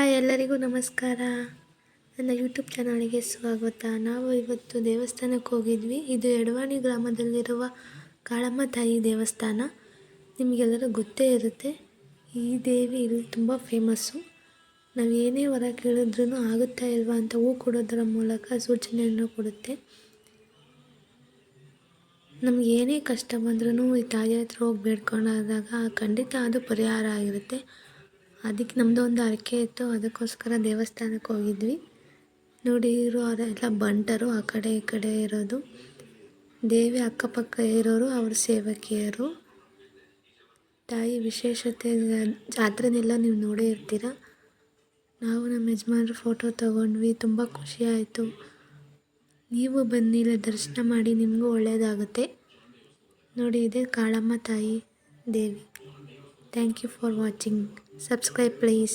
Hi ಎಲ್ಲರಿಗೂ ನಮಸ್ಕಾರ. ನನ್ನ ಯೂಟ್ಯೂಬ್ ಚಾನಲ್ಗೆ ಸ್ವಾಗತ. ನಾವು ಇವತ್ತು ದೇವಸ್ಥಾನಕ್ಕೆ ಹೋಗಿದ್ವಿ. ಇದು ಎಡವಾಣಿ ಗ್ರಾಮದಲ್ಲಿರುವ ಕಾಳಮ್ಮ ತಾಯಿ ದೇವಸ್ಥಾನ. ನಿಮಗೆಲ್ಲರೂ ಗೊತ್ತೇ ಇರುತ್ತೆ. ಈ ದೇವಿ ಇಲ್ಲಿ ತುಂಬ ಫೇಮಸ್ಸು. ನಾವು ಏನೇ ವರ ಕೇಳಿದ್ರೂ ಆಗುತ್ತಾ ಇಲ್ವಾ ಅಂತ ಹೂ ಕೊಡೋದರ ಮೂಲಕ ಸೂಚನೆಯನ್ನು ಕೊಡುತ್ತೆ. ನಮ್ಗೆ ಏನೇ ಕಷ್ಟ ಬಂದ್ರೂ ಈ ತಾಯಿ ಹತ್ರ ಹೋಗಿ ಬೇಡ್ಕೊಂಡಾಗ ಖಂಡಿತ ಅದು ಪರಿಹಾರ ಆಗಿರುತ್ತೆ. ಅದಕ್ಕೆ ನಮ್ಮದು ಒಂದು ಹರಕೆ ಇತ್ತು, ಅದಕ್ಕೋಸ್ಕರ ದೇವಸ್ಥಾನಕ್ಕೆ ಹೋಗಿದ್ವಿ. ನೋಡಿ ಅವರೆಲ್ಲ ಬಂಟರು, ಆ ಕಡೆ ಈ ಕಡೆ ಇರೋದು ದೇವಿ, ಅಕ್ಕಪಕ್ಕ ಇರೋರು ಅವ್ರ ಸೇವಕಿಯರು. ತಾಯಿ ವಿಶೇಷತೆ ಜಾತ್ರೆನೆಲ್ಲ ನೀವು ನೋಡೇ ಇರ್ತೀರ. ನಾವು ನಮ್ಮ ಯಜಮಾನ್ರು ಫೋಟೋ ತೊಗೊಂಡ್ವಿ, ತುಂಬ ಖುಷಿ ಆಯಿತು. ನೀವು ಬನ್ನಿ, ಇಲ್ಲಿ ದರ್ಶನ ಮಾಡಿ, ನಿಮಗೂ ಒಳ್ಳೆಯದಾಗುತ್ತೆ. ನೋಡಿ, ಇದೆ ಕಾಳಮ್ಮ ತಾಯಿ ದೇವಿ. Thank you for watching. Subscribe please.